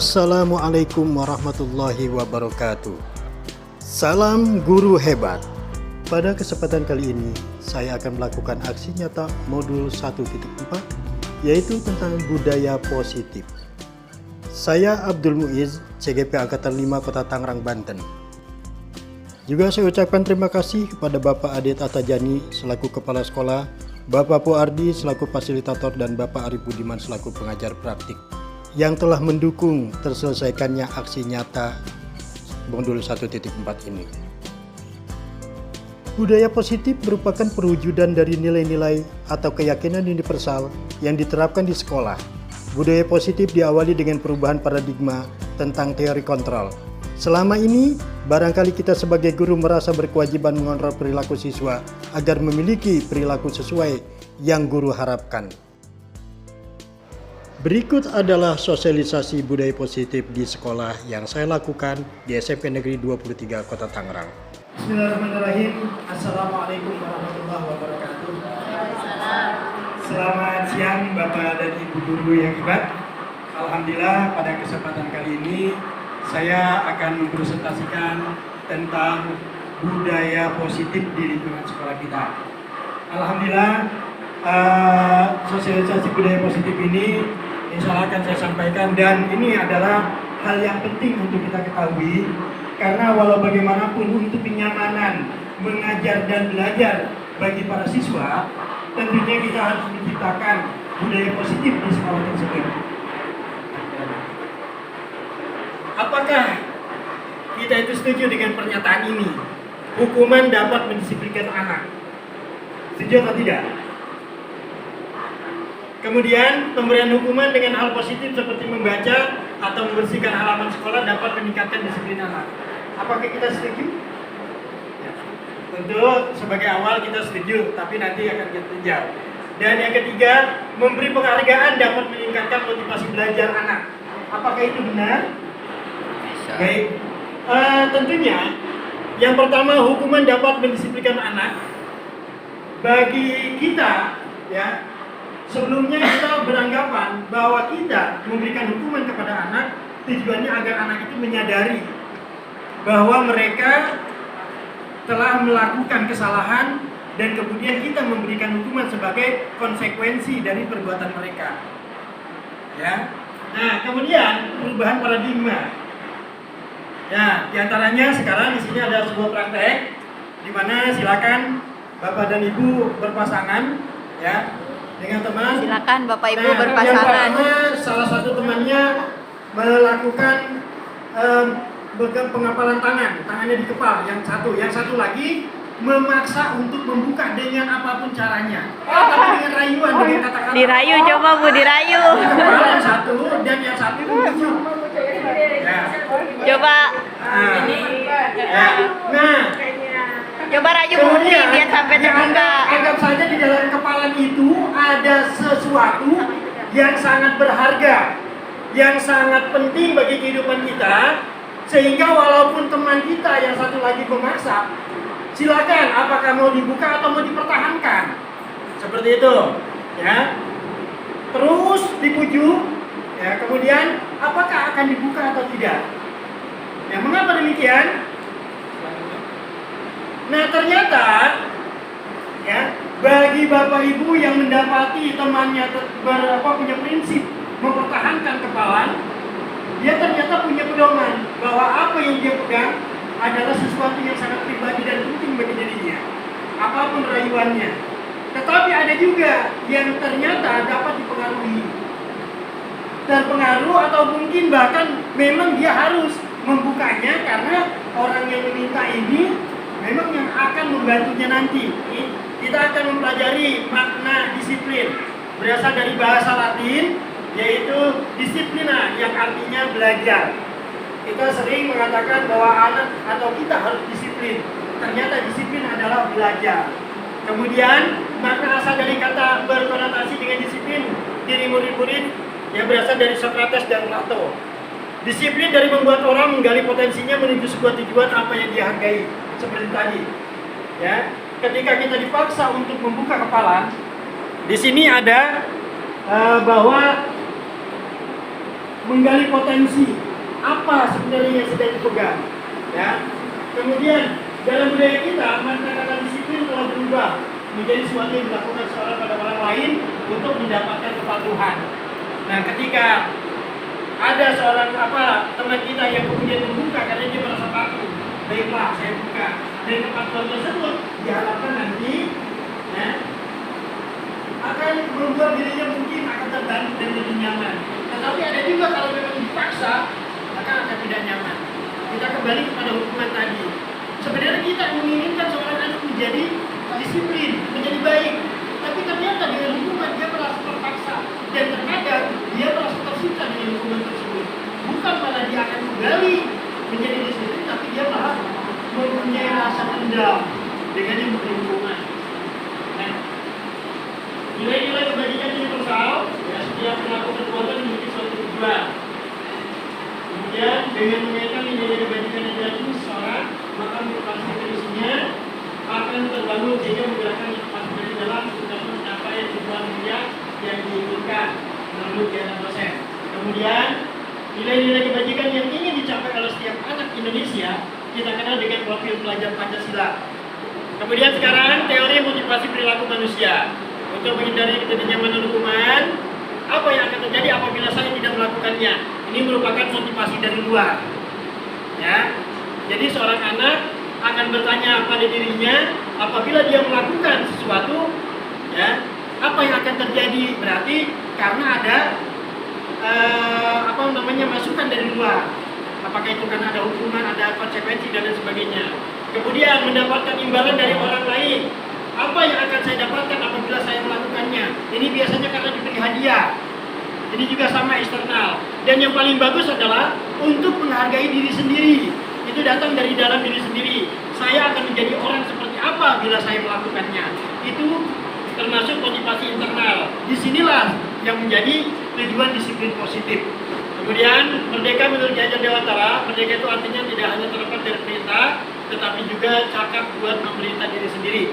Assalamualaikum warahmatullahi wabarakatuh. Salam guru hebat. Pada kesempatan kali ini, saya akan melakukan aksi nyata modul 1.4, yaitu tentang budaya positif. Saya Abdul Muiz, CGP Angkatan 5 Kota Tangerang, Banten. Juga saya ucapkan terima kasih kepada Bapak Adit Atajani selaku Kepala Sekolah, Bapak Puardi selaku Fasilitator, dan Bapak Arif Budiman selaku pengajar praktik yang telah mendukung terselesaikannya aksi nyata modul 1.4 ini. Budaya positif merupakan perwujudan dari nilai-nilai atau keyakinan universal yang diterapkan di sekolah. Budaya positif diawali dengan perubahan paradigma tentang teori kontrol. Selama ini, barangkali kita sebagai guru merasa berkewajiban mengontrol perilaku siswa agar memiliki perilaku sesuai yang guru harapkan. Berikut adalah sosialisasi budaya positif di sekolah yang saya lakukan di SMP Negeri 23 Kota Tangerang. Bismillahirrahmanirrahim. Assalamualaikum warahmatullahi wabarakatuh. Selamat siang Bapak dan Ibu guru yang hebat. Alhamdulillah pada kesempatan kali ini saya akan mempresentasikan tentang budaya positif di lingkungan sekolah kita. Alhamdulillah sosialisasi budaya positif ini insya Allah akan saya sampaikan, dan ini adalah hal yang penting untuk kita ketahui, karena walau bagaimanapun untuk kenyamanan mengajar dan belajar bagi para siswa, tentunya kita harus menciptakan budaya positif di sekolah tersebut. Apakah kita itu setuju dengan pernyataan ini? Hukuman dapat mendisiplinkan anak. Setuju atau tidak? Kemudian pemberian hukuman dengan hal positif seperti membaca atau membersihkan halaman sekolah dapat meningkatkan disiplin anak. Apakah kita setuju? Ya. Tentu sebagai awal kita setuju, tapi nanti akan kita tinjau. Dan yang ketiga, memberi penghargaan dapat meningkatkan motivasi belajar anak. Apakah itu benar? Bisa. Baik. Tentunya yang pertama, hukuman dapat mendisiplinkan anak. Bagi kita, ya, sebelumnya kita beranggapan bahwa kita memberikan hukuman kepada anak tujuannya agar anak itu menyadari bahwa mereka telah melakukan kesalahan, dan kemudian kita memberikan hukuman sebagai konsekuensi dari perbuatan mereka. Ya. Nah, kemudian perubahan paradigma. Ya, diantaranya sekarang di sini ada sebuah praktek di mana silakan Bapak dan Ibu berpasangan, ya, dengan teman. Silakan Bapak Ibu berpasangan. Yang pertama, salah satu temannya melakukan pengapalan tangannya di kepala. Yang satu lagi memaksa untuk membuka dengan apapun caranya. Tapi dengan rayuan, dengan kata-kata. Dirayu, coba Bu, dirayu. Yang satu dan yang satu membujuk. Ya. Coba. Nah. Coba rayu Bu biar sampai terbuka. Anggap saja di dalam kepala itu ada sesuatu yang sangat berharga, yang sangat penting bagi kehidupan kita, sehingga walaupun teman kita yang satu lagi memaksa, silakan apakah mau dibuka atau mau dipertahankan. Seperti itu, ya. Terus dipujuk, ya. Kemudian apakah akan dibuka atau tidak? Ya, mengapa demikian? Nah, ternyata ya, bagi Bapak Ibu yang mendapati temannya punya prinsip mempertahankan kepala, dia ternyata punya pedoman bahwa apa yang dia pegang adalah sesuatu yang sangat pribadi dan penting bagi dirinya, apapun rayuannya. Tetapi ada juga yang ternyata dapat terpengaruh atau mungkin bahkan memang dia harus membukanya karena orang yang meminta ini memang yang akan membantunya nanti. Kita akan mempelajari makna disiplin, berasal dari bahasa Latin, yaitu disiplina, yang artinya belajar. Kita sering mengatakan bahwa anak atau kita harus disiplin. Ternyata disiplin adalah belajar. Kemudian makna asal dari kata berkonotasi dengan disiplin diri murid-murid yang berasal dari Socrates dan Plato. Disiplin dari membuat orang menggali potensinya menuju sebuah tujuan apa yang dia hargai. Seperti tadi, ya, ketika kita dipaksa untuk membuka kepala, di sini ada bahwa menggali potensi apa sebenarnya yang sedang dipegang. Ya. Kemudian dalam budaya kita, kata disiplin telah berubah menjadi sesuatu yang dilakukan seorang pada orang lain untuk mendapatkan kepatuhan. Nah, ketika ada seorang teman kita yang kemudian membuka karena dia merasa patuh, baiklah saya buka. Dan kepatuhan tersebut diharapkan nanti ya, akan membuat dirinya mungkin akan terbantu dan lebih nyaman. Tetapi ada juga kalau memang dipaksa, maka akan tidak nyaman. Kita kembali kepada hukuman tadi. Sebenarnya kita menginginkan seorang anak menjadi disiplin, menjadi baik. Tapi ternyata dengan hukuman dia merasa terpaksa. Dan terkadang dia merasa tersiksa dengan hukuman tersebut. Bukan malah dia akan kembali menjadi disiplin, tapi dia malah mempunyai rasa dendam dengan yang memberi hukuman. Nah, nilai-nilai kebajikan universal, ya, setiap pelaku perbuatan memiliki suatu tujuan. Kemudian dengan mengaitkan nilai kebajikan yang dilakukan seseorang, maka motivasi prinsipnya akan terbangun sehingga menggerakkan motivasi dalam untuk mencapai tujuan mulia yang diinginkan menurut Diana dosen. Kemudian nilai-nilai kebajikan yang ingin dicapai oleh setiap anak Indonesia kita kenal dengan profil pelajar Pancasila. Kemudian sekarang teori motivasi perilaku manusia. Untuk menghindari ketidaknyamanan hukuman, apa yang akan terjadi apabila saya tidak melakukannya? Ini merupakan motivasi dari luar. Ya. Jadi seorang anak akan bertanya pada dirinya apabila dia melakukan sesuatu, ya, apa yang akan terjadi? Berarti karena ada masukan dari luar. Apakah itu karena ada hukuman, ada konsekuensi dan lain sebagainya. Kemudian mendapatkan imbalan dari orang lain. Apa yang akan saya dapatkan apabila saya melakukannya? Ini biasanya karena diberi hadiah. Ini juga sama eksternal. Dan yang paling bagus adalah untuk menghargai diri sendiri. Itu datang dari dalam diri sendiri. Saya akan menjadi orang seperti apa bila saya melakukannya. Itu termasuk motivasi internal. Disinilah yang menjadi tujuan disiplin positif. Kemudian merdeka menurut Jajar Dewantara, merdeka itu artinya tidak hanya terlepas dari perintah, tetapi juga cakap buat memerintah diri sendiri.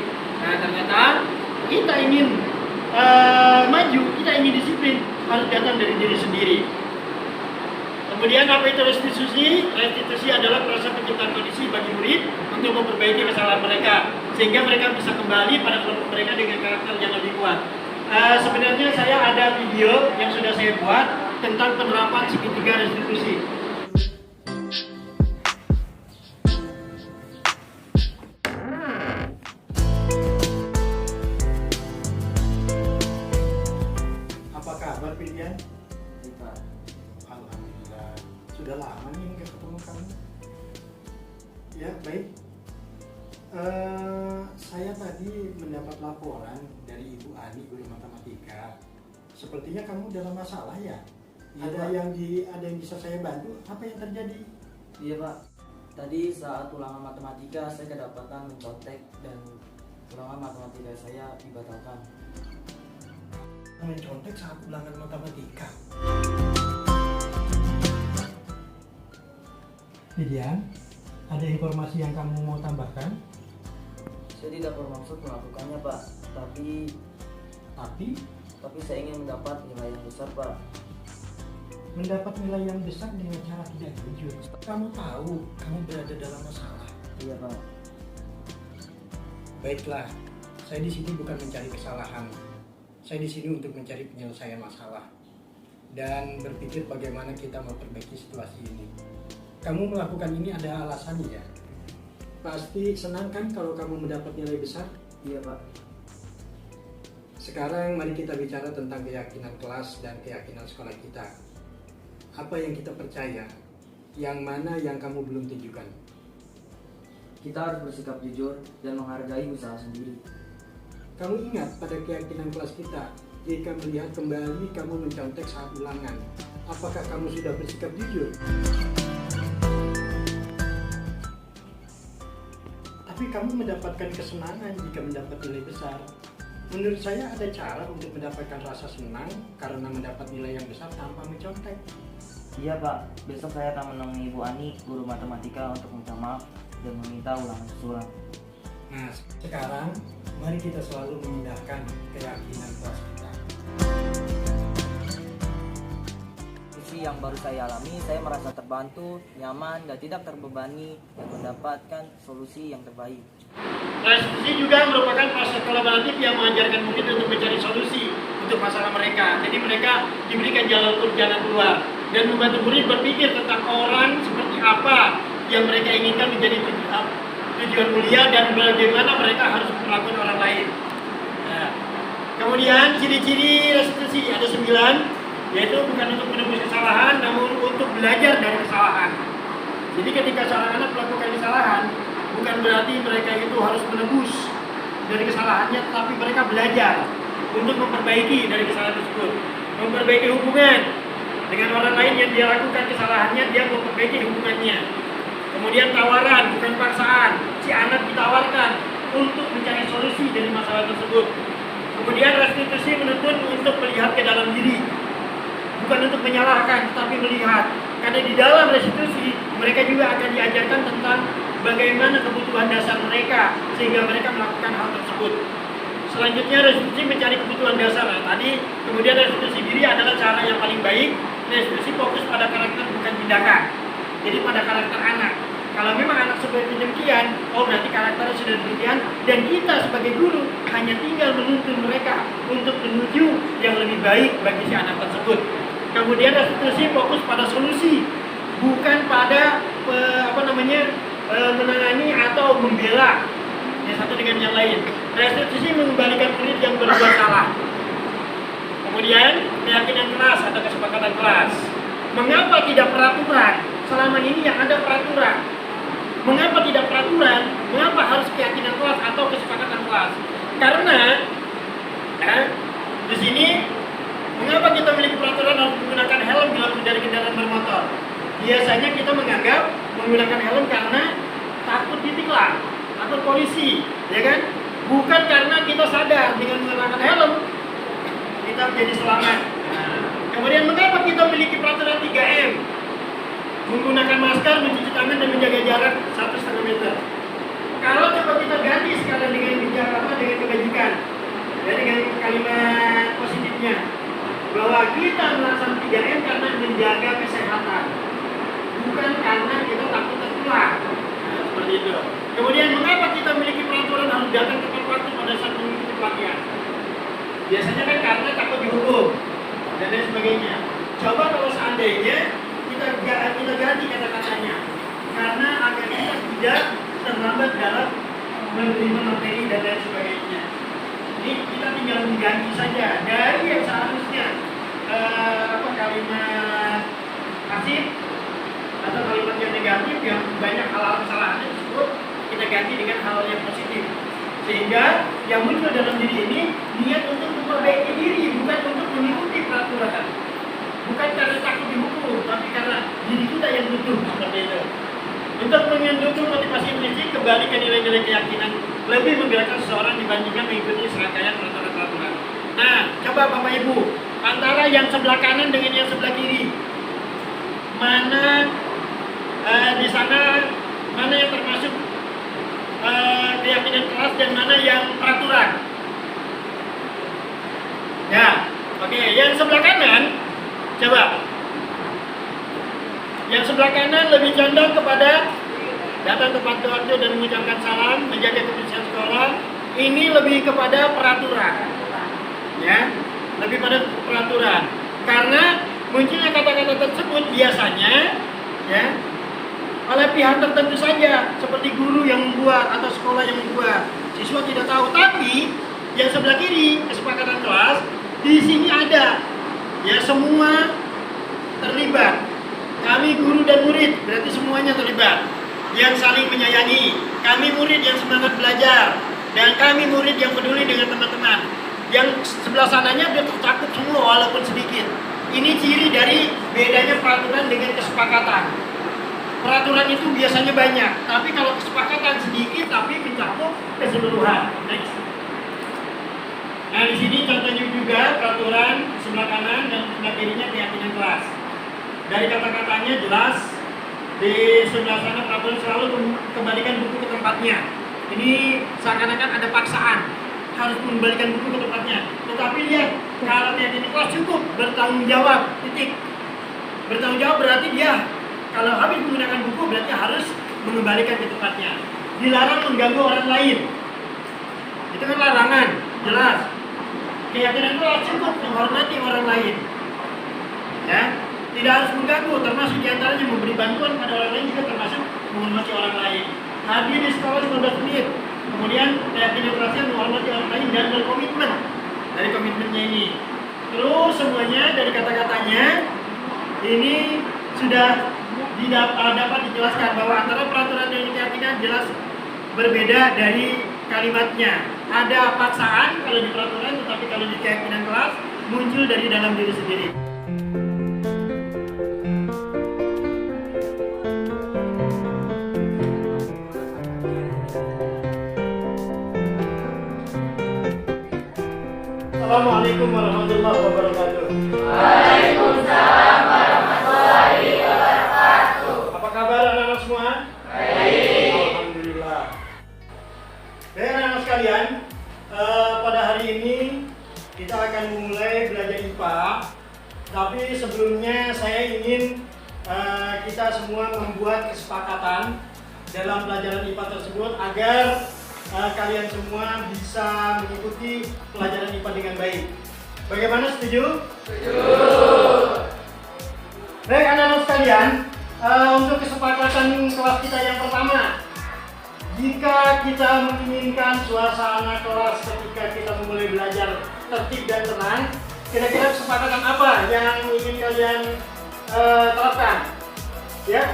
Nah, ternyata kita ingin maju, kita ingin disiplin, harus datang dari diri sendiri. Kemudian apa itu restitusi? Restitusi adalah proses penciptaan kondisi bagi murid untuk memperbaiki kesalahan mereka, sehingga mereka bisa kembali pada kelompok mereka dengan karakter yang lebih kuat. Sebenarnya saya ada video yang sudah saya buat tentang penerapan segitiga restitusi. Apa kabar, Pidian? Alhamdulillah. Sudah lama nih nggak ketemu kamu. Ya, baik. Saya tadi mendapat laporan dari Ibu Ani, guru matematika. Sepertinya kamu dalam masalah ya? Iya, ada yang bisa saya bantu? Apa yang terjadi? Iya Pak, tadi saat ulangan matematika saya kedapatan mencontek dan ulangan matematika saya dibatalkan. Mencontek saat ulangan matematika? Pidian, ada informasi yang kamu mau tambahkan? Saya tidak bermaksud melakukannya Pak, tapi saya ingin mendapat nilai yang besar Pak. Mendapat nilai yang besar dengan cara tidak jujur. Kamu tahu kamu berada dalam masalah. Iya Pak. Baiklah, saya di sini bukan mencari kesalahan. Saya di sini untuk mencari penyelesaian masalah dan berpikir bagaimana kita memperbaiki situasi ini. Kamu melakukan ini ada alasannya ya? Pasti senang kan kalau kamu mendapat nilai besar? Iya Pak. Sekarang mari kita bicara tentang keyakinan kelas dan keyakinan sekolah kita. Apa yang kita percaya? Yang mana yang kamu belum tunjukkan? Kita harus bersikap jujur dan menghargai usaha sendiri. Kamu ingat pada keyakinan kelas kita, jika melihat kembali kamu mencontek saat ulangan, apakah kamu sudah bersikap jujur? Tapi kamu mendapatkan kesenangan jika mendapat nilai besar. Menurut saya ada cara untuk mendapatkan rasa senang karena mendapat nilai yang besar tanpa mencontek. Iya Pak, besok saya akan menemui Ibu Ani, guru matematika untuk minta maaf dan meminta ulangan susulan. Nah, sekarang mari kita selalu memindahkan keyakinan kelas kita. Visi restitusi yang baru saya alami, saya merasa terbantu, nyaman, dan tidak terbebani dan mendapatkan solusi yang terbaik. Restitusi juga merupakan proses kolaboratif yang mengajarkan murid untuk mencari solusi untuk masalah mereka. Jadi mereka diberikan jalan keluar dan membantu murid berpikir tentang orang seperti apa yang mereka inginkan menjadi tujuan mulia dan bagaimana mereka harus memperlakukan orang lain. Nah, kemudian ciri-ciri restitusi ada 9, yaitu bukan untuk menebus kesalahan, namun untuk belajar dari kesalahan. Jadi ketika seorang anak melakukan kesalahan, bukan berarti mereka itu harus menebus dari kesalahannya, tetapi mereka belajar untuk memperbaiki dari kesalahan tersebut, memperbaiki hubungan dengan orang lain yang dia lakukan kesalahannya, dia memperbaiki hubungannya. Kemudian tawaran, bukan paksaan. Si anak ditawarkan untuk mencari solusi dari masalah tersebut. Kemudian restitusi menuntut untuk melihat ke dalam diri, bukan untuk menyalahkan, tetapi melihat. Karena di dalam restitusi mereka juga akan diajarkan tentang bagaimana kebutuhan dasar mereka sehingga mereka melakukan hal tersebut. Selanjutnya restitusi mencari kebutuhan dasar. Tadi kemudian restitusi diri adalah cara yang paling baik. Restitusi fokus pada karakter bukan tindakan. Jadi pada karakter anak. Kalau memang anak seperti demikian, oh berarti karakternya sudah demikian, dan kita sebagai guru hanya tinggal menuntun mereka untuk menuju yang lebih baik bagi si anak tersebut. Kemudian restitusi fokus pada solusi, bukan pada menangani atau membela yang satu dengan yang lain. Restitusi mengembalikan murid yang berbuat salah. Kemudian keyakinan kelas atau kesepakatan kelas. Mengapa tidak peraturan? Selama ini yang ada peraturan. Mengapa tidak peraturan? Mengapa harus keyakinan kelas atau kesepakatan kelas? Karena di sini mengapa kita memiliki peraturan harus menggunakan helm bila mengendarai kendaraan bermotor? Biasanya kita menganggap menggunakan helm karena takut ditilang, takut polisi, ya kan? Bukan karena kita sadar dengan menggunakan helm kita menjadi selamat. Kemudian mengapa kita memiliki peraturan 3M? Menggunakan masker, mencuci tangan, dan menjaga jarak 1,5 meter. Kalau coba kita ganti sekarang dengan bicara dengan kebajikan, ya, dengan kalimat positifnya, bahwa kita melaksanakan 3M karena menjaga kesehatan, bukan karena kita takut tertular. Nah, seperti itu. Kemudian mengapa kita memiliki peraturan harus datang tepat waktu pada saat mengikuti pelatihan? Biasanya kan karena takut dihukum dan lain sebagainya. Coba kalau seandainya kita ganti kata-katanya, karena agar kita tidak terlambat dalam menerima materi dan lain sebagainya. Ini kita tinggal mengganti saja dari yang seharusnya kalimat pasif atau kalimat yang negatif yang banyak hal-hal kesalahan tersebut kita ganti dengan hal yang positif, sehingga yang muncul dalam diri ini niat untuk memperbaiki diri, bukan untuk mengikuti peraturan, bukan karena takut dihukum, tapi karena diri kita yang butuh seperti itu. Untuk mendukung motivasi intrinsik, kembali ke nilai-nilai keyakinan, lebih menggerakkan seseorang dibandingkan mengikuti serangkaian peraturan-peraturan. Nah, coba Bapak Ibu, antara yang sebelah kanan dengan yang sebelah kiri, mana di sana mana yang termasuk keyakinan keras dan mana yang peraturan? Ya, oke. Yang sebelah kanan, coba. Yang sebelah kanan lebih condong kepada datang tepat waktu dan mengucapkan salam, menjaga kebersihan sekolah. Ini lebih kepada peraturan, ya, lebih pada peraturan. Karena munculnya kata-kata tersebut biasanya, ya, oleh pihak tertentu saja, seperti guru yang membuat atau sekolah yang membuat. Siswa tidak tahu, tapi yang sebelah kiri kesepakatan kelas di sini ada, ya, semua terlibat. Kami guru dan murid, berarti semuanya terlibat. Yang saling menyayangi, kami murid yang semangat belajar, dan kami murid yang peduli dengan teman-teman. Yang sebelah sananya dia tercakup semua walaupun sedikit. Ini ciri dari bedanya peraturan dengan kesepakatan. Peraturan itu biasanya banyak, tapi kalau kesepakatan sedikit tapi mencakup keseluruhan. Next. Nah, di sini contohnya juga peraturan sebelah kanan dan sebelah kirinya keyakinan kelas. Dari kata-katanya jelas, di sebelah sana peraturan selalu kembalikan buku ke tempatnya. Ini seakan-akan ada paksaan harus mengembalikan buku ke tempatnya. Tetapi lihat, kalau keyakinan kelas cukup bertanggung jawab, titik. Bertanggung jawab berarti dia kalau habis menggunakan buku berarti harus mengembalikan ke tempatnya. Dilarang mengganggu orang lain. Itu kan larangan, jelas. Keyakinan itu cukup menghormati orang lain. Ya, tidak harus mengganggu, termasuk diantaranya memberi bantuan pada orang lain juga termasuk menghormati orang lain. Hadir di sekolah 15 menit. Kemudian keyakinan kelasnya menghormati orang lain dan berkomitmen. Dari komitmennya ini. Terus semuanya dari kata-katanya ini sudah dapat dijelaskan bahwa antara peraturan dan keyakinan jelas berbeda dari kalimatnya. Ada paksaan kalau di peraturan, tetapi kalau di keyakinan kelas muncul dari dalam diri sendiri. Assalamualaikum warahmatullahi wabarakatuh. Waalaikumsalam warahmatullahi wabarakatuh. Apa kabar anak-anak semua? Baik. Alhamdulillah. Baik anak-anak sekalian, pada hari ini kita akan memulai belajar IPA. Tapi sebelumnya saya ingin kita semua membuat kesepakatan dalam pelajaran IPA tersebut agar kalian semua bisa mengikuti pelajaran IPA dengan baik. Bagaimana, setuju? Setuju. Baik anak-anak sekalian, untuk kesepakatan kelas kita yang pertama, jika kita menginginkan suasana kelas ketika kita memulai belajar tertib dan tenang, kira-kira kesepakatan apa yang ingin kalian terapkan? Ya?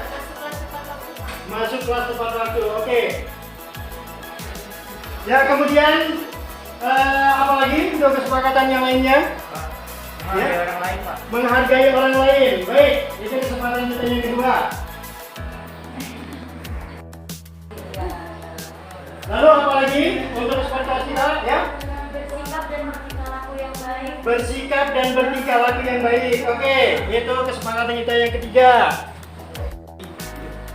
Masuk kelas tepat waktu, oke. Ya, kemudian apa lagi untuk kesepakatan yang lainnya? Menghargai orang lain, Pak. Menghargai orang lain. Baik, itu kesempatan kita yang kedua. Lalu apa lagi untuk kesepakatan kita? Ya? Bersikap dan bertingkah laku yang baik. Bersikap dan bertingkah laku yang baik. Oke, itu kesepakatan kita yang ketiga.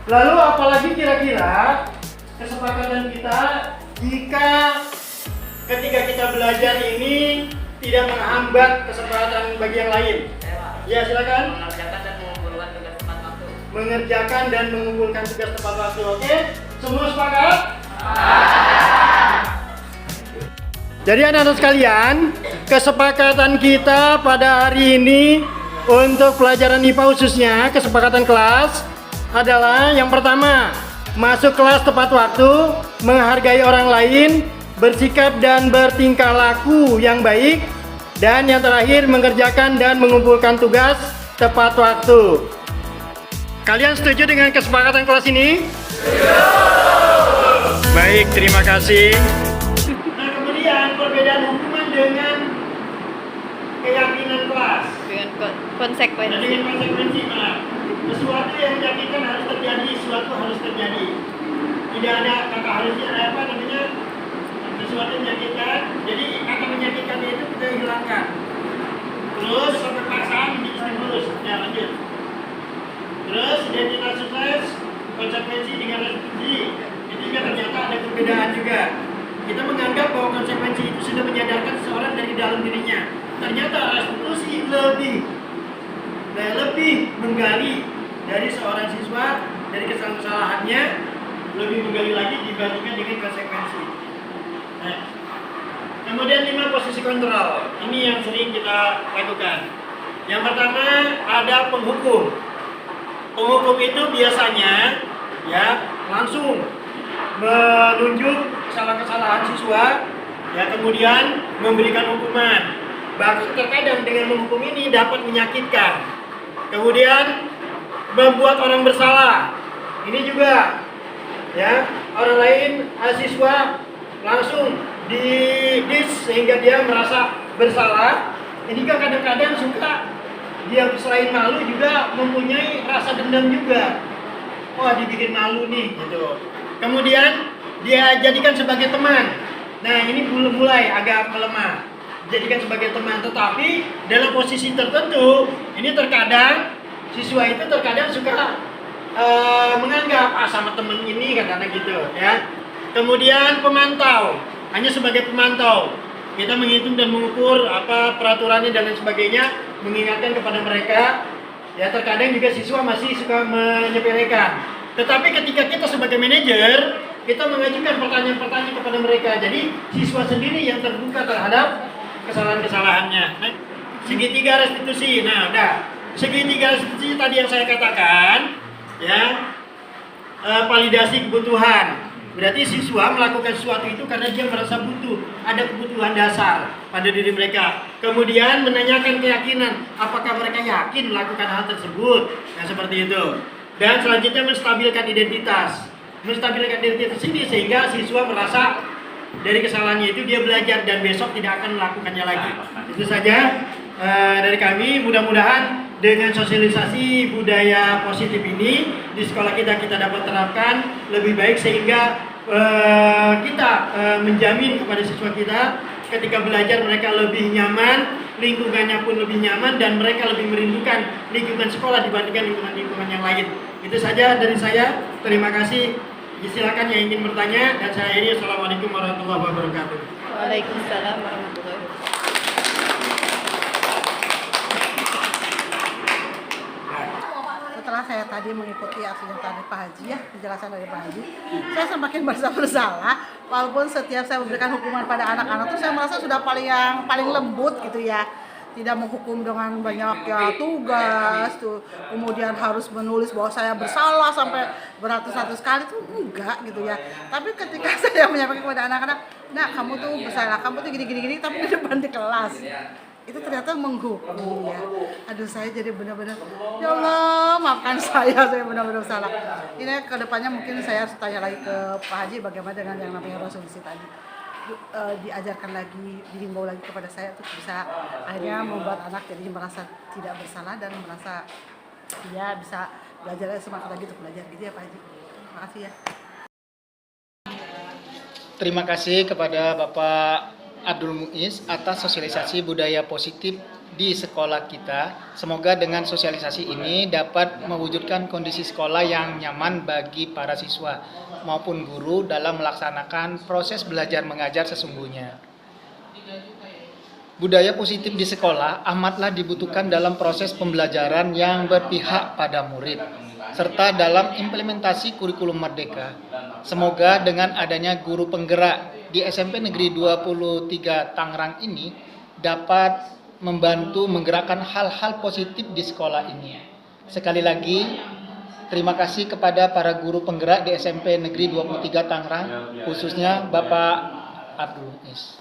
Lalu apalagi kira-kira kesepakatan kita jika ketika kita belajar ini tidak menghambat kesempatan bagi yang lain? Ya, silakan. Mengerjakan dan mengumpulkan tugas tepat waktu. Mengerjakan dan mengumpulkan tugas tepat waktu. Oke, semua sepakat? Jadi anak-anak sekalian, kesepakatan kita pada hari ini untuk pelajaran IPA khususnya kesepakatan kelas adalah yang pertama, masuk kelas tepat waktu, menghargai orang lain, bersikap dan bertingkah laku yang baik, dan yang terakhir mengerjakan dan mengumpulkan tugas tepat waktu. Kalian setuju dengan kesepakatan kelas ini? Baik, terima kasih. Nah, kemudian perbedaan hukuman dengan keyakinan kelas. Dengan Nah, konsekuensi. dengan konsekuensi, nah, sesuatu yang menyakitkan harus terjadi, sesuatu harus terjadi. Tidak ada kata harusnya, ada apa namanya? Sesuatu yang menyakitkan, jadi kata menyakitkan itu kita hilangkan. Terus sampai paksaan ini stimulus. Ya, lanjut. Terus identitas sukses, konsekuensi dengan restitusi. Ketiga, ternyata ada perbedaan juga. Kita menganggap bahwa konsekuensi itu sudah menyadarkan seseorang dari dalam dirinya. Ternyata restitusi lebih menggali dari seorang siswa, dari kesalahan-kesalahannya, lebih menggali lagi dibandingkan dengan konsekuensi. Nah, kemudian 5 posisi kontrol. Ini yang sering kita lakukan. Yang pertama ada penghukum. Penghukum itu biasanya ya langsung menunjuk kesalahan-kesalahan siswa, ya kemudian memberikan hukuman. Bahkan terkadang dengan menghukum ini dapat menyakitkan. Kemudian membuat orang bersalah. Ini juga ya orang lain siswa langsung didis sehingga dia merasa bersalah. Ini kan kadang-kadang suka dia selain malu juga mempunyai rasa dendam juga. Wah, dibikin malu nih gitu. Kemudian dia jadikan sebagai teman. Nah, ini mulai agak melemah. Jadikan sebagai teman, tetapi dalam posisi tertentu ini terkadang siswa itu terkadang suka menganggap sama temen ini kadang-kadang gitu ya. Kemudian pemantau, hanya sebagai pemantau. Kita menghitung dan mengukur apa peraturannya dan lain sebagainya, mengingatkan kepada mereka Ya, terkadang juga siswa masih suka menyepelekan. Tetapi ketika kita sebagai manajer, kita mengajukan pertanyaan-pertanyaan kepada mereka. Jadi siswa sendiri yang terbuka terhadap kesalahan-kesalahannya. Nah, segitiga restitusi. Nah, udah. Segitiga restitusi tadi yang saya katakan, ya, validasi kebutuhan. Berarti siswa melakukan sesuatu itu karena dia merasa butuh, ada kebutuhan dasar pada diri mereka. Kemudian menanyakan keyakinan, apakah mereka yakin melakukan hal tersebut. Nah, seperti itu. Dan selanjutnya menstabilkan identitas. Menstabilkan identitas ini sehingga siswa merasa dari kesalahannya itu dia belajar dan besok tidak akan melakukannya lagi. Itu saja dari kami. Mudah-mudahan dengan sosialisasi budaya positif ini di sekolah kita dapat terapkan lebih baik sehingga kita menjamin kepada siswa kita ketika belajar mereka lebih nyaman, lingkungannya pun lebih nyaman dan mereka lebih merindukan lingkungan sekolah dibandingkan lingkungan-lingkungan yang lain. Itu saja dari saya. Terima kasih. Silakan yang ingin bertanya dan saya ini. Assalamualaikum warahmatullahi wabarakatuh. Waalaikumsalam warahmatullahi wabarakatuh. Setelah saya tadi mengikuti artinya tadi Pak Haji ya, penjelasan dari Pak Haji, saya semakin merasa bersalah. Walaupun setiap saya memberikan hukuman pada anak-anak tuh saya merasa sudah paling lembut gitu ya. Tidak menghukum dengan banyaknya tugas tuh, kemudian harus menulis bahwa saya bersalah sampai beratus-ratus kali tuh enggak gitu ya. Tapi ketika saya menyampaikan kepada anak-anak, nah kamu tuh bersalah, kamu tuh gini-gini tapi di depan di kelas, itu ternyata menghukum ya. Aduh, saya jadi benar-benar, ya Allah maafkan saya benar-benar salah. Ini kedepannya mungkin saya harus tanya lagi ke Pak Haji bagaimana dengan yang namanya resolusi tadi. Diajarkan lagi, dihimbau lagi kepada saya untuk bisa akhirnya membuat anak jadi merasa tidak bersalah dan merasa dia bisa belajar semangat lagi untuk belajar gitu ya Pak Haji. Terima kasih ya. Terima kasih kepada Bapak Abdul Muiz atas sosialisasi budaya positif di sekolah kita. Semoga dengan sosialisasi ini dapat mewujudkan kondisi sekolah yang nyaman bagi para siswa maupun guru dalam melaksanakan proses belajar mengajar sesungguhnya. Budaya positif di sekolah amatlah dibutuhkan dalam proses pembelajaran yang berpihak pada murid, serta dalam implementasi kurikulum merdeka. Semoga dengan adanya guru penggerak di SMP Negeri 23 Tangerang ini dapat membantu menggerakkan hal-hal positif di sekolah ini. Sekali lagi, terima kasih kepada para guru penggerak di SMP Negeri 23 Tangerang, khususnya Bapak Abdul Muiz.